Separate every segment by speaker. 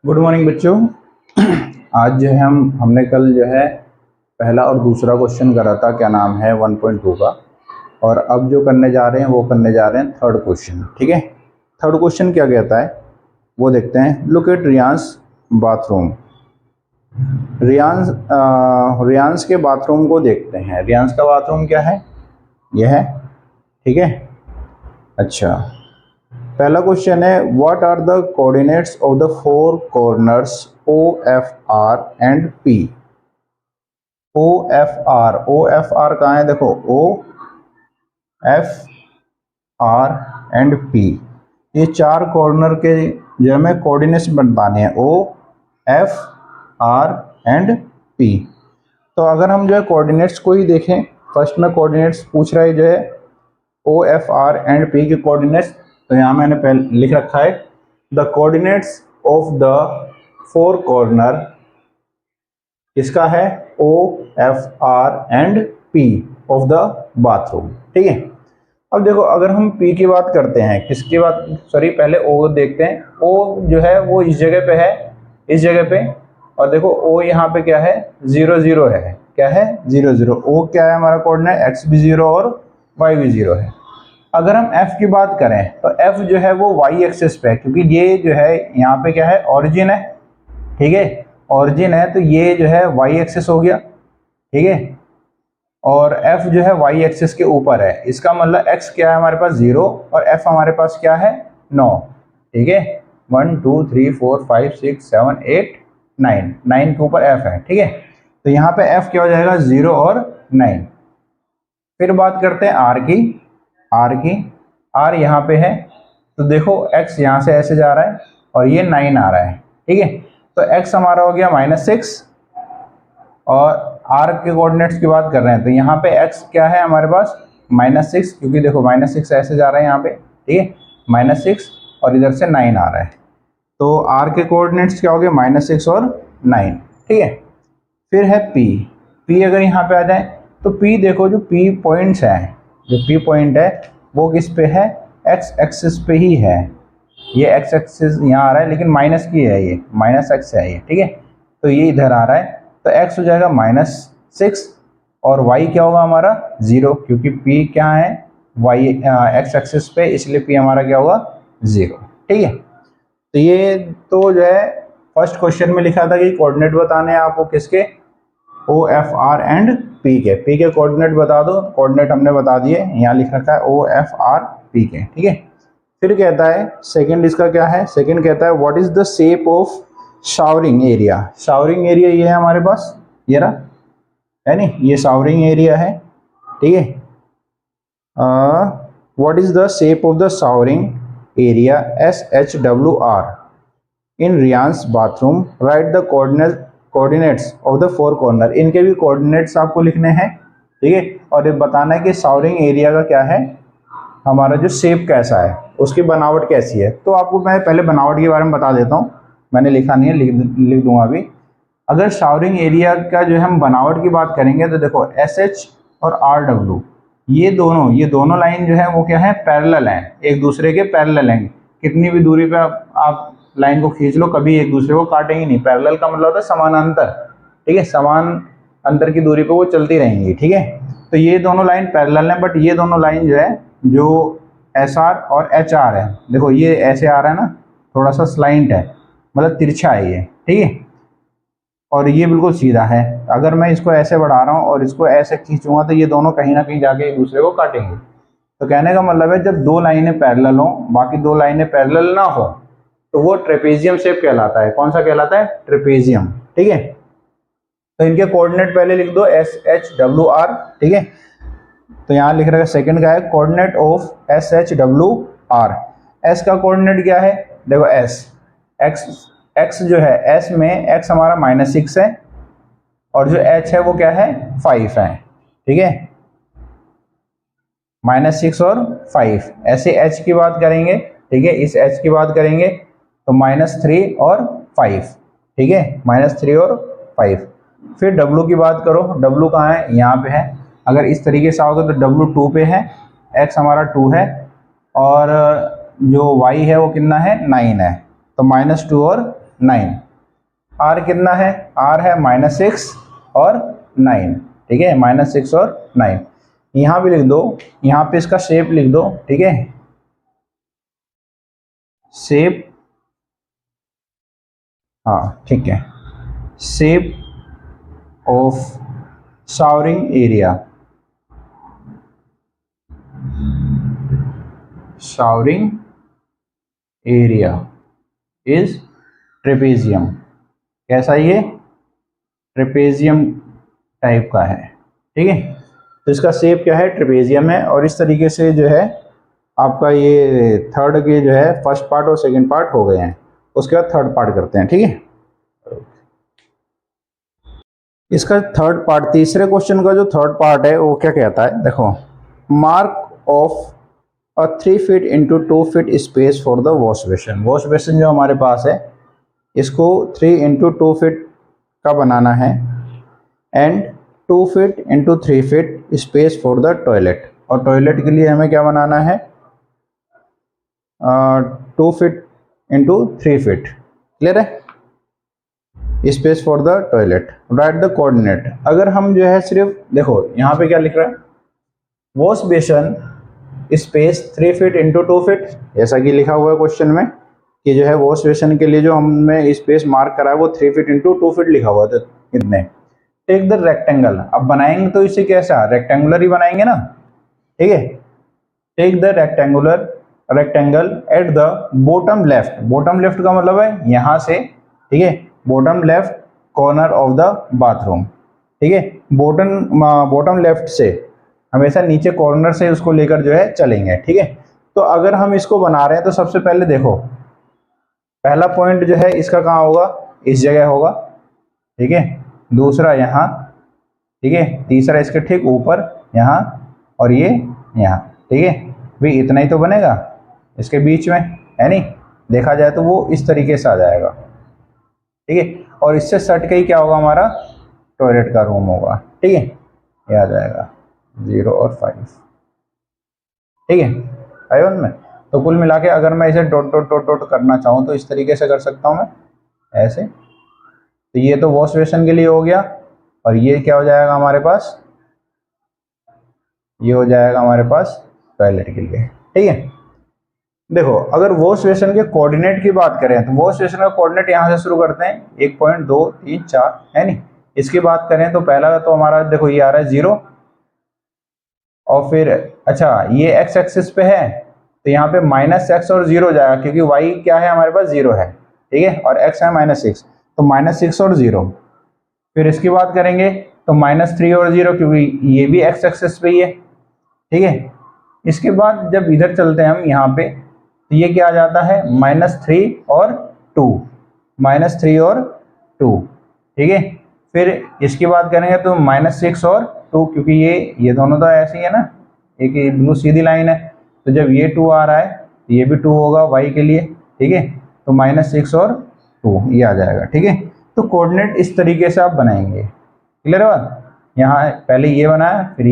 Speaker 1: Good morning बच्चों। आज जो है हमने कल जो है पहला और दूसरा क्वेश्चन करा था, क्या नाम है 1.2 का। और अब जो करने जा रहे हैं वो करने जा रहे हैं थर्ड क्वेश्चन। ठीक है, थर्ड क्वेश्चन क्या कहता है वो देखते हैं। Look at Riyans bathroom. Riyans के बाथरूम को देखते हैं। रियांस का बाथरूम क्या है, यह है। ठीक है, अच्छा, पहला क्वेश्चन है what are the coordinates of the four corners O F R and P. O F R कहाँ है, देखो O F R and P, ये चार कॉर्नर के जो हमें कोऑर्डिनेट्स बताने हैं, O F R and P. तो अगर हम जो है कोऑर्डिनेट्स को ही देखें, फर्स्ट में कोऑर्डिनेट्स पूछ रहा है जो है O F R and P के कोऑर्डिनेट्स। तो यहाँ मैंने पहले लिख रखा है the coordinates of the four corner, इसका है O F R and P of the bathroom. ठीक है, अब देखो अगर हम पी की बात करते हैं, किसकी बात, सॉरी पहले ओ देखते हैं। ओ जो है वो इस जगह पे है, इस जगह पे। और देखो ओ यहाँ पे क्या है, 0 0 है। क्या है, 0 0। ओ क्या है हमारा कोऑर्डिनेट, एक्स भी 0 और वाई भी 0 है। अगर हम f की बात करें तो f जो है वो y एक्सिस पे है, क्योंकि ये जो है यहाँ पे क्या है, ओरिजिन है। ठीक है, ओरिजिन है तो ये जो है y एक्सिस हो गया। ठीक है, और f जो है y एक्सिस के ऊपर है, इसका मतलब x क्या है हमारे पास 0 और f हमारे पास क्या है 9। ठीक है, 1 2 3 4 5 6 7 8 9, 9 के ऊपर f है। ठीक है, तो यहाँ पे f क्या हो जाएगा 0 और 9। फिर बात करते हैं r की। r यहाँ पे है, तो देखो x यहाँ से ऐसे जा रहा है और ये 9 आ रहा है। ठीक है, तो x हमारा हो गया -6। और r के कोऑर्डिनेट्स की बात कर रहे हैं तो यहाँ पे x क्या है हमारे पास -6, क्योंकि देखो -6 ऐसे जा रहा है यहाँ पे। ठीक है, -6 और इधर से 9 आ रहा है, तो r के कोऑर्डिनेट्स क्या हो गए -6 और 9। ठीक है, फिर है p अगर यहाँ पे आ जाए तो p देखो, जो p पॉइंट्स है, जो p पॉइंट है वो किस पे है, x एक्सिस पे ही है। ये x एक्सिस यहाँ आ रहा है लेकिन माइनस की है, ये -x है ये। ठीक है, तो ये इधर आ रहा है, तो x हो जाएगा -6 और y क्या होगा हमारा 0, क्योंकि p क्या है y x एक्सिस पे, इसलिए p हमारा क्या होगा 0। ठीक है, तो ये तो जो है फर्स्ट क्वेश्चन में लिखा था कि कोऑर्डिनेट बताने हैं आपको किसके, O F R and P के कोऑर्डिनेट बता दो। कोऑर्डिनेट हमने बता दिए, यहाँ लिख रखा है ओ एफ आर पी के। ठीक है, फिर कहता है सेकंड, इसका क्या है, सेकंड कहता है what is the shape of showering area. Showering area ये है हमारे पास, ये रहा है नी, ये शावरिंग एरिया है। ठीक है, what is the shape of the showering area SHWR in Riyans bathroom, right the coordinates of the four corner. इनके भी कोऑर्डिनेट्स आपको लिखने हैं। ठीक है, और ये बताना है कि शावरिंग एरिया का क्या है, हमारा जो शेप कैसा है, उसकी बनावट कैसी है। तो आपको मैं पहले बनावट के बारे में बता देता हूँ, मैंने लिखा नहीं है, लिख दूंगा अभी। अगर शावरिंग एरिया का जो है हम बनावट की बात करेंगे तो देखो SH और RW, ये दोनों लाइन जो है वो क्या है, पैरेलल हैं, एक दूसरे के पैरेलल हैं। कितनी भी दूरी पे आप लाइन को खींच लो, कभी एक दूसरे को काटेंगे नहीं। पैरेलल का मतलब होता है समानांतर। ठीक है, समान अंतर की दूरी पे वो चलती रहेंगी। ठीक है, तो ये दोनों लाइन पैरेलल हैं, बट ये दोनों लाइन जो है, जो SR और HR है, देखो ये ऐसे आ रहा है ना, थोड़ा सा स्लाइंट है, मतलब तिरछा है ये। ठीक है, और ये बिल्कुल सीधा है। अगर मैं इसको ऐसे बढ़ा रहा हूँ और इसको ऐसे खींचूंगा तो ये दोनों कहीं ना कहीं जाके एक दूसरे को काटेंगे। तो कहने का मतलब है जब दो लाइनें पैरेलल हो, बाकी दो लाइनें पैरेलल ना हो, तो वो ट्रेपेजियम शेप कहलाता है। कौन सा कहलाता है, ट्रेपेजियम। ठीक है, तो इनके कोऑर्डिनेट पहले लिख दो SHWR। ठीक है, तो यहाँ लिख रहा है सेकंड का है कोऑर्डिनेट ऑफ SHWR। S का कोऑर्डिनेट क्या है, देखो x जो है, S में x हमारा -6 है और जो h है वो क्या है 5 है। ठीक है, -6 और 5, ऐसे h की बात करेंगे। ठीक है, इस h की बात करेंगे तो -3 और 5। ठीक है, -3 और 5। फिर w की बात करो, w कहाँ है, यहाँ पे है। अगर इस तरीके से आओगे तो w 2 पे है, x हमारा 2 है और जो y है वो कितना है 9 है, तो -2 और 9। आर कितना है, आर है -6 और 9, ठीक है, -6 और 9। यहाँ भी लिख दो, यहाँ पे इसका शेप लिख दो, ठीक है, शेप, हाँ ठीक है, shape of showering area, showering area is trapezium. कैसा ये, ट्रेपेजियम टाइप का है, ठीक है। तो इसका शेप क्या है, ट्रेपेजियम है। और इस तरीके से जो है आपका ये थर्ड के जो है फर्स्ट पार्ट और सेकंड पार्ट हो गए हैं। उसके बाद थर्ड पार्ट करते हैं, ठीक है। इसका थर्ड पार्ट, तीसरे क्वेश्चन का जो थर्ड पार्ट है वो क्या कहता है, देखो, mark of a 3 feet into 2 feet space for the wash basin. Wash basin जो हमारे पास है इसको 3 इंटू 2 फीट का बनाना है and 2 feet into 3 feet space for the toilet. और टॉयलेट के लिए हमें क्या बनाना है, 2 फीट इंटू 3 फीट, क्लियर है, space for the toilet. Right the coordinate. अगर हम जो है सिर्फ देखो यहाँ पे क्या लिख रहा है, wash basin space 3 feet into 2 feet, जैसा कि लिखा हुआ है क्वेश्चन में कि जो है वॉश बेसिन के लिए जो हमने स्पेस मार्क करा है वो 3 फीट इंटू 2 फीट लिखा हुआ था, कितने। टेक द रेक्टेंगल, अब बनाएंगे तो इसे कैसा, रेक्टेंगुलर ही बनाएंगे ना, ठीक है। Take the rectangle at the bottom left. Bottom left का मतलब है यहाँ से, ठीक है, bottom left corner of the bathroom, ठीक है। बॉटम लेफ्ट से हमेशा नीचे कॉर्नर से उसको लेकर जो है चलेंगे, ठीक है। तो अगर हम इसको बना रहे हैं तो सबसे पहले देखो, पहला पॉइंट जो है इसका कहाँ होगा, इस जगह होगा, ठीक है, दूसरा यहाँ, ठीक है, तीसरा इसके ठीक ऊपर यहाँ, और ये यहाँ, ठीक है। भाई इतना ही तो बनेगा इसके बीच में, है नहीं, देखा जाए तो वो इस तरीके से आ जाएगा, ठीक है। और इससे सट के ही क्या होगा, हमारा टॉयलेट का रूम होगा, ठीक है, ये आ जाएगा 0 और 5, ठीक है, आयोन में। तो कुल मिला के अगर मैं इसे डॉट डॉट डॉट डॉट करना चाहूँ तो इस तरीके से कर सकता हूँ मैं, ऐसे। तो ये तो वॉश बेसिन के लिए हो गया, और ये क्या हो जाएगा हमारे पास, ये हो जाएगा हमारे पास टॉयलेट के लिए, ठीक है। देखो अगर वॉश बेसिन के कोऑर्डिनेट की बात करें तो वॉश बेसिन का कोऑर्डिनेट यहाँ से शुरू करते हैं, 1 पॉइंट 2 3 4, है नहीं। इसकी बात करें तो पहला तो हमारा देखो ये आ रहा है 0, और फिर अच्छा ये x एक्सिस पे है तो यहाँ पे -x और 0 जाएगा, क्योंकि y क्या है हमारे पास 0 है, ठीक है, और x है -6, तो -6 और 0। फिर इसकी बात करेंगे तो -3 और 0, क्योंकि ये भी x एक्सिस पे ही है, ठीक है। इसके बाद जब इधर चलते हैं हम यहाँ पे तो ये क्या आ जाता है, -3 और 2, -3 और 2, ठीक है। फिर इसकी बात करेंगे तो -6 और 2, क्योंकि ये दोनों तो ऐसे ही है ना, एक ब्लू सीधी लाइन है, तो जब ये 2 आ रहा है तो ये भी 2 होगा y के लिए, ठीक है। तो -6 और 2 ये आ जाएगा, ठीक है। तो कोऑर्डिनेट इस तरीके से आप बनाएंगे, क्लियर है बात। यहाँ पहले ये बनाया, फिर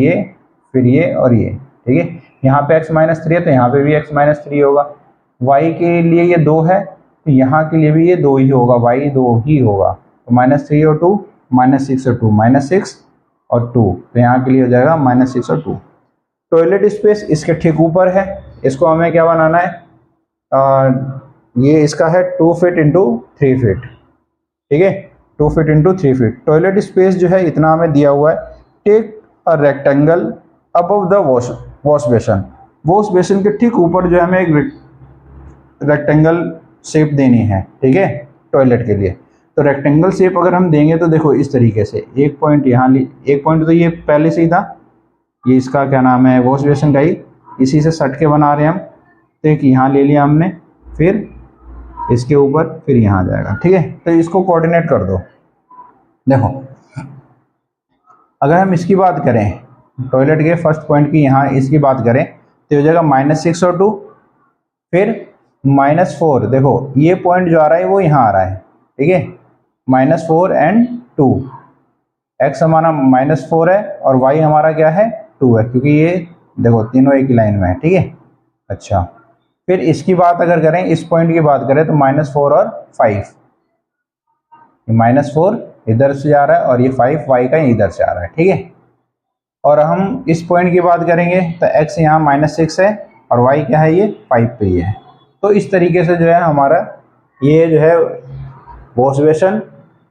Speaker 1: ये और ये, ठीक है। यहाँ पे x-3 है तो यहाँ पे भी x-3 होगा, y के लिए ये 2 है तो यहाँ के लिए भी ये 2 ही होगा, y 2 ही होगा। तो -3 और 2, -6 और 2, -6 और 2, तो यहाँ के लिए हो जाएगा -6 और 2। टॉयलेट स्पेस इसके ठीक ऊपर है, इसको हमें क्या बनाना है, ये इसका है 2 फीट इंटू 3 फीट, ठीक है, 2 feet into 3 feet. Toilet space जो है इतना हमें दिया हुआ है। Take a rectangle above the wash basin. Wash basin के ठीक ऊपर जो है हमें एक रेक्टेंगल शेप देनी है, ठीक है, टॉयलेट के लिए। तो रेक्टेंगल शेप अगर हम देंगे तो देखो इस तरीके से, एक पॉइंट यहाँ, एक पॉइंट तो ये पहले से ही था, ये इसका क्या नाम है वॉश बेसिन का ही, इसी से सट के बना रहे हैं हम। तो एक यहाँ ले लिया हमने, फिर इसके ऊपर, फिर यहाँ आ जाएगा, ठीक है। तो इसको कोऑर्डिनेट कर दो। देखो अगर हम इसकी बात करें टॉयलेट के फर्स्ट पॉइंट की, यहाँ इसकी बात करें तो हो जाएगा -6 और 2, फिर -4। देखो ये पॉइंट जो आ रहा है वो यहाँ आ रहा है, ठीक है, -4 एंड 2, x हमारा -4 है और y हमारा क्या है 2 है, क्योंकि ये देखो तीनों एक ही लाइन में है, ठीक है। अच्छा फिर इसकी बात अगर करें, इस पॉइंट की बात करें तो -4 और 5, -4 इधर से जा रहा है और ये 5 y का इधर से आ रहा है, ठीक है। और हम इस पॉइंट की बात करेंगे तो x यहाँ -6 है और y क्या है, ये 5 पे ही है। तो इस तरीके से जो है हमारा ये जो है वॉश बेसन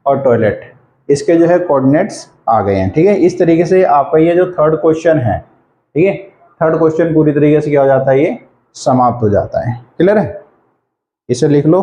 Speaker 1: और टॉयलेट, इसके जो है कोऑर्डिनेट्स आ गए हैं, ठीक है। इस तरीके से आपका ये जो थर्ड क्वेश्चन है, ठीक है, थर्ड क्वेश्चन पूरी तरीके से क्या हो जाता है, ये समाप्त हो जाता है। क्लियर है, इसे लिख लो।